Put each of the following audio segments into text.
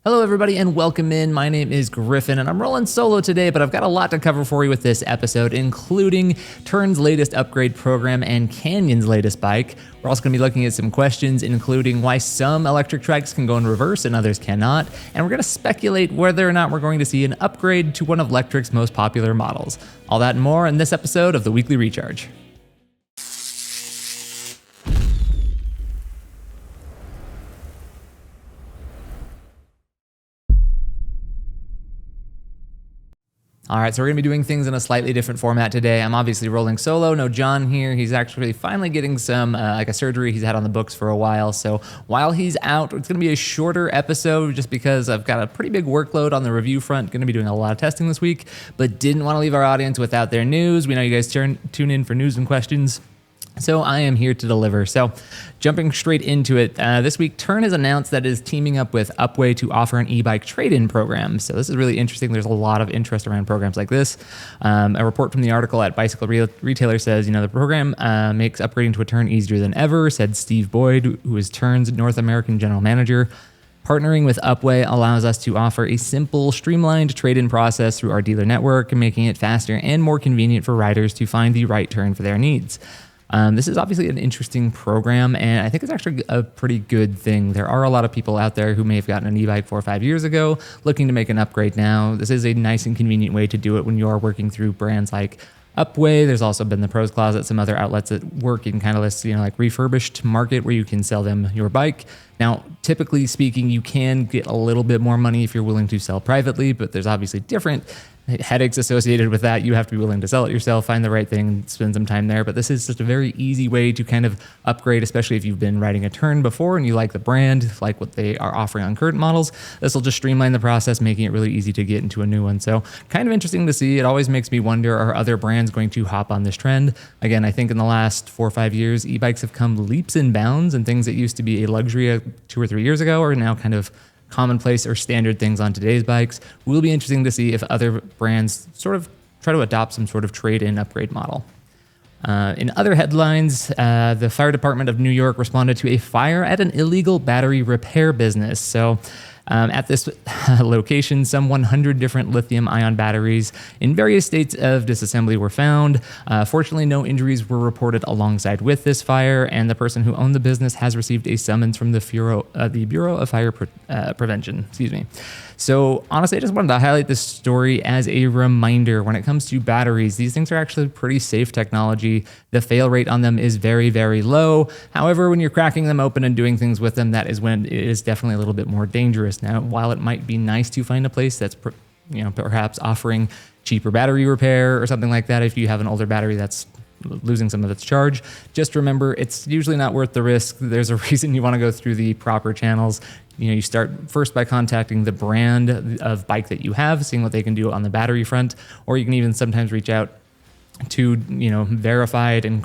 Hello everybody and welcome in. My name is Griffin and I'm rolling solo today, but I've got a lot to cover for you with this episode, including Tern's latest upgrade program and Canyon's latest bike. We're also going to be looking at some questions, including why some electric trikes can go in reverse and others cannot, and we're going to speculate whether or not we're going to see an upgrade to one of Lectric's most popular models. All that and more in this episode of the Weekly Recharge. All right, so we're gonna be doing things in a slightly different format today. I'm obviously rolling solo, no John here. He's actually finally getting some like a surgery he's had on the books for a while. So while he's out, it's gonna be a shorter episode just because I've got a pretty big workload on the review front. Gonna be doing a lot of testing this week, but didn't wanna leave our audience without their news. We know you guys tune in for news and questions. So I am here to deliver. So jumping straight into it, this week Tern has announced that it is teaming up with Upway to offer an e-bike trade-in program. So this is really interesting. There's a lot of interest around programs like this. A report from the article at Bicycle Retailer says, the program makes upgrading to a Tern easier than ever, said Steve Boyd, who is Tern's North American general manager. Partnering with Upway allows us to offer a simple, streamlined trade-in process through our dealer network, making it faster and more convenient for riders to find the right Tern for their needs. This is obviously an interesting program, and I think it's actually a pretty good thing. There are a lot of people out there who may have gotten an e-bike 4 or 5 years ago looking to make an upgrade now. This is a nice and convenient way to do it when you are working through brands like Upway. There's also been the Pros Closet, some other outlets that work in kind of this, like refurbished market where you can sell them your bike. Now, typically speaking, you can get a little bit more money if you're willing to sell privately, but there's obviously different headaches associated with that. You have to be willing to sell it yourself, find the right thing, spend some time there. But this is just a very easy way to kind of upgrade, especially if you've been riding a Tern before and you like the brand, like what they are offering on current models. This will just streamline the process, making it really easy to get into a new one. So kind of interesting to see. It always makes me wonder, are other brands going to hop on this trend? Again, I think in the last 4 or 5 years, e-bikes have come leaps and bounds, and things that used to be a luxury 2 or 3 years ago are now kind of commonplace or standard things on today's bikes. Will be interesting to see if other brands sort of try to adopt some sort of trade-in upgrade model. In other headlines, the fire department of New York responded to a fire at an illegal battery repair business. So at this location, some 100 different lithium-ion batteries in various states of disassembly were found. Fortunately, no injuries were reported alongside with this fire, and the person who owned the business has received a summons from the Bureau of Fire Prevention. So honestly, I just wanted to highlight this story as a reminder. When it comes to batteries, these things are actually pretty safe technology. The fail rate on them is very, very low. However, when you're cracking them open and doing things with them, that is when it is definitely a little bit more dangerous. Now, while it might be nice to find a place that's perhaps offering cheaper battery repair or something like that, if you have an older battery that's losing some of its charge, just remember it's usually not worth the risk. There's a reason you want to go through the proper channels. You start first by contacting the brand of bike that you have, seeing what they can do on the battery front, or you can even sometimes reach out to verified and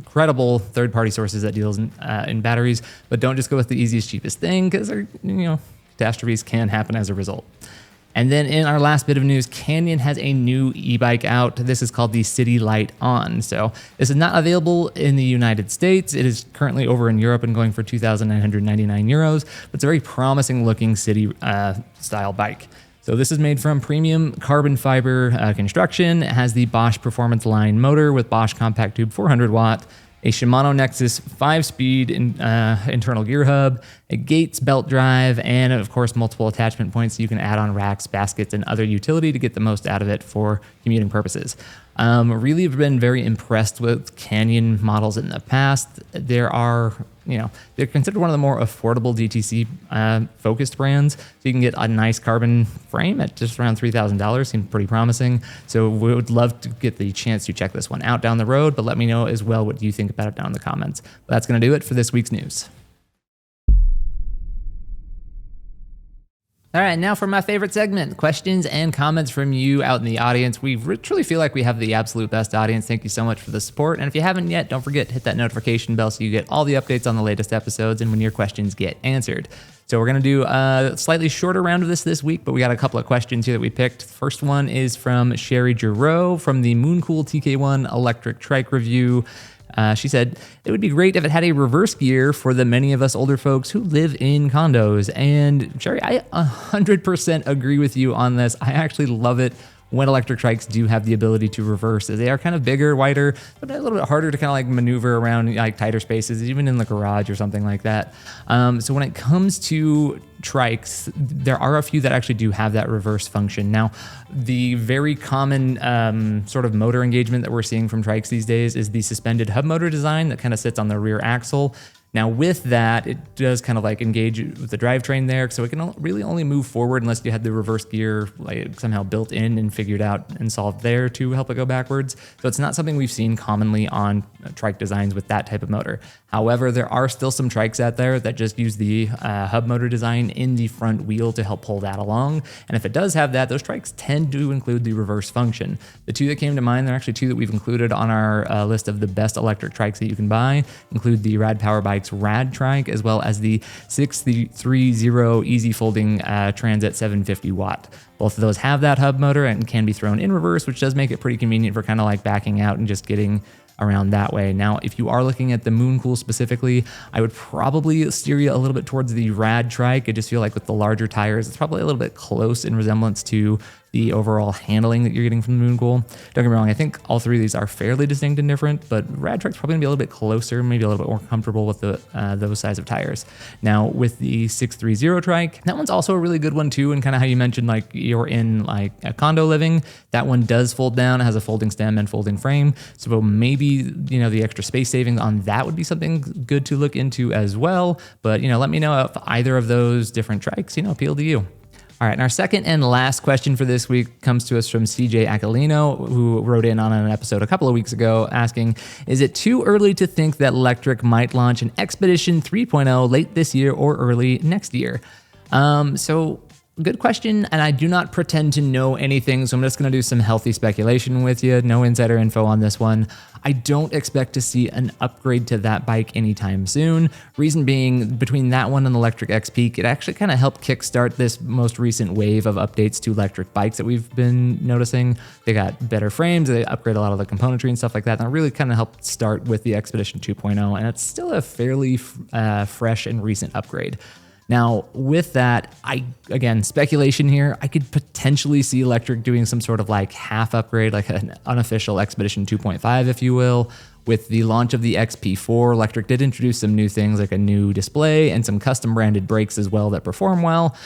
credible third-party sources that deals in batteries. But don't just go with the easiest, cheapest thing, because catastrophes can happen as a result. And then in our last bit of news, Canyon has a new e-bike out. This is called the Citylite On. So this is not available in the United States. It is currently over in Europe and going for 2,999 euros. But it's a very promising looking city style bike. So this is made from premium carbon fiber construction. It has the Bosch Performance Line motor with Bosch Compact Tube 400 watt, a Shimano Nexus 5-speed internal gear hub, a Gates belt drive, and of course multiple attachment points so you can add on racks, baskets, and other utility to get the most out of it for commuting purposes. Really have been very impressed with Canyon models in the past. They're considered one of the more affordable DTC focused brands. So you can get a nice carbon frame at just around $3,000. Seems pretty promising. So we would love to get the chance to check this one out down the road, but let me know as well what you think about it down in the comments. But that's going to do it for this week's news. All right, now for my favorite segment, questions and comments from you out in the audience. We truly feel like we have the absolute best audience. Thank you so much for the support. And if you haven't yet, don't forget to hit that notification bell so you get all the updates on the latest episodes and when your questions get answered. So we're going to do a slightly shorter round of this week, but we got a couple of questions here that we picked. The first one is from Sherry Giroux from the Mooncool TK1 electric trike review. She said, it would be great if it had a reverse gear for the many of us older folks who live in condos. And Sherry, I 100% agree with you on this. I actually love it when electric trikes do have the ability to reverse. They are kind of bigger, wider, but a little bit harder to kind of like maneuver around like tighter spaces, even in the garage or something like that. So when it comes to trikes, there are a few that actually do have that reverse function. Now, the very common sort of motor engagement that we're seeing from trikes these days is the suspended hub motor design that kind of sits on the rear axle. Now with that, it does kind of like engage with the drivetrain there, so it can really only move forward unless you had the reverse gear like somehow built in and figured out and solved there to help it go backwards. So it's not something we've seen commonly on trike designs with that type of motor. However, there are still some trikes out there that just use the hub motor design in the front wheel to help pull that along. And if it does have that, those trikes tend to include the reverse function. The two that came to mind, they're actually two that we've included on our list of the best electric trikes that you can buy, include the Rad Power Bike's RadTrike, as well as the SixThreeZero Easy Folding Transit 750 watt. Both of those have that hub motor and can be thrown in reverse, which does make it pretty convenient for kind of like backing out and just getting around that way. Now, if you are looking at the Mooncool specifically, I would probably steer you a little bit towards the RadTrike. I just feel like with the larger tires, it's probably a little bit close in resemblance to the overall handling that you're getting from the Mooncool. Don't get me wrong, I think all three of these are fairly distinct and different, but RadTrike's probably gonna be a little bit closer, maybe a little bit more comfortable with the those size of tires. Now, with the 630 trike, that one's also a really good one too, and kind of how you mentioned like you're in like a condo living, that one does fold down, it has a folding stem and folding frame, so maybe, you know, the extra space savings on that would be something good to look into as well. But, you know, let me know if either of those different trikes, you know, appeal to you. All right, and our second and last question for this week comes to us from CJ Aquilino, who wrote in on an episode a couple of weeks ago asking, is it too early to think that Lectric might launch an Xpedition 3.0 late this year or early next year? So good question, and I do not pretend to know anything, so I'm just going to do some healthy speculation with you. No insider info on this one. I don't expect to see an upgrade to that bike anytime soon. Reason being, between that one and the Lectric X Peak, it actually kind of helped kickstart this most recent wave of updates to electric bikes that we've been noticing. They got better frames, they upgrade a lot of the componentry and stuff like that, and it really kind of helped start with the Xpedition 2.0, and it's still a fairly fresh and recent upgrade. Now, with that, again, speculation here, I could potentially see Lectric doing some sort of like half upgrade, like an unofficial Xpedition 2.5, if you will. With the launch of the XP4, Lectric did introduce some new things like a new display and some custom branded brakes as well that perform well.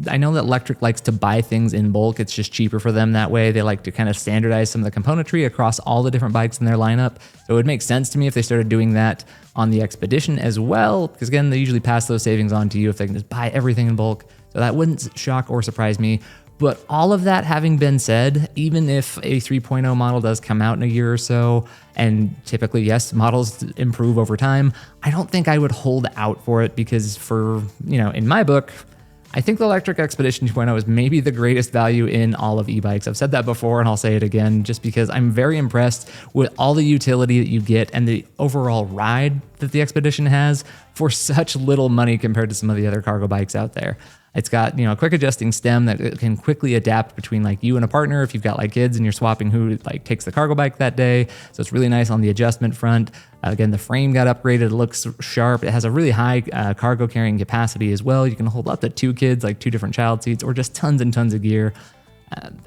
I know that Lectric likes to buy things in bulk. It's just cheaper for them that way. They like to kind of standardize some of the componentry across all the different bikes in their lineup. So it would make sense to me if they started doing that on the Xpedition as well, because again, they usually pass those savings on to you if they can just buy everything in bulk. So that wouldn't shock or surprise me. But all of that having been said, even if a 3.0 model does come out in a year or so, and typically, yes, models improve over time, I don't think I would hold out for it because in my book, I think the Lectric Xpedition 2.0 is maybe the greatest value in all of e-bikes. I've said that before and I'll say it again just because I'm very impressed with all the utility that you get and the overall ride that the Xpedition has for such little money compared to some of the other cargo bikes out there. It's got, a quick adjusting stem that can quickly adapt between like you and a partner if you've got like kids and you're swapping who like takes the cargo bike that day. So it's really nice on the adjustment front. Again, the frame got upgraded. It looks sharp. It has a really high cargo carrying capacity as well. You can hold up to 2 kids, like 2 different child seats, or just tons and tons of gear.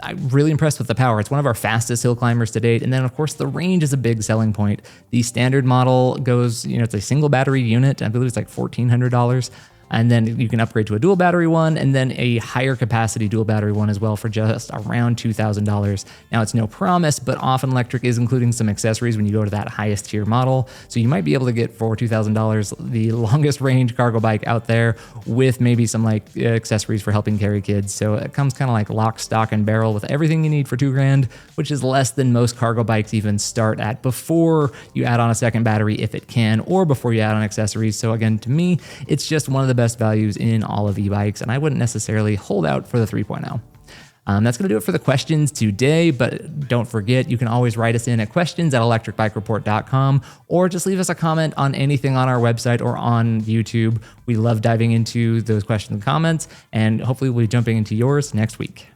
I'm really impressed with the power. It's one of our fastest hill climbers to date. And then, of course, the range is a big selling point. The standard model goes, it's a single battery unit. I believe it's like $1,400. And then you can upgrade to a dual battery one and then a higher capacity dual battery one as well for just around $2,000. Now, it's no promise, but often Lectric is including some accessories when you go to that highest tier model. So you might be able to get for $2,000 the longest range cargo bike out there with maybe some like accessories for helping carry kids. So it comes kind of like lock, stock, and barrel with everything you need for $2,000, which is less than most cargo bikes even start at before you add on a second battery if it can, or before you add on accessories. So again, to me, it's just one of the best values in all of e-bikes, and I wouldn't necessarily hold out for the 3.0. That's going to do it for the questions today, but don't forget, you can always write us in at questions@electricbikereport.com, or just leave us a comment on anything on our website or on YouTube. We love diving into those questions and comments, and hopefully we'll be jumping into yours next week.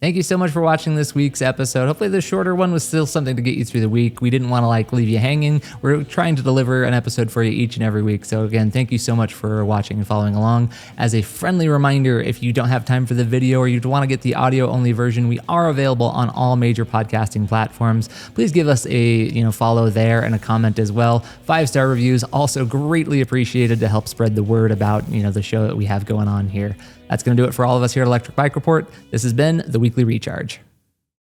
Thank you so much for watching this week's episode. Hopefully the shorter one was still something to get you through the week. We didn't want to leave you hanging. We're trying to deliver an episode for you each and every week. So again, thank you so much for watching and following along. As a friendly reminder, if you don't have time for the video or you want to get the audio only version, we are available on all major podcasting platforms. Please give us a follow there and a comment as well. 5-star reviews also greatly appreciated to help spread the word about the show that we have going on here. That's going to do it for all of us here at Electric Bike Report. This has been the Weekly Recharge.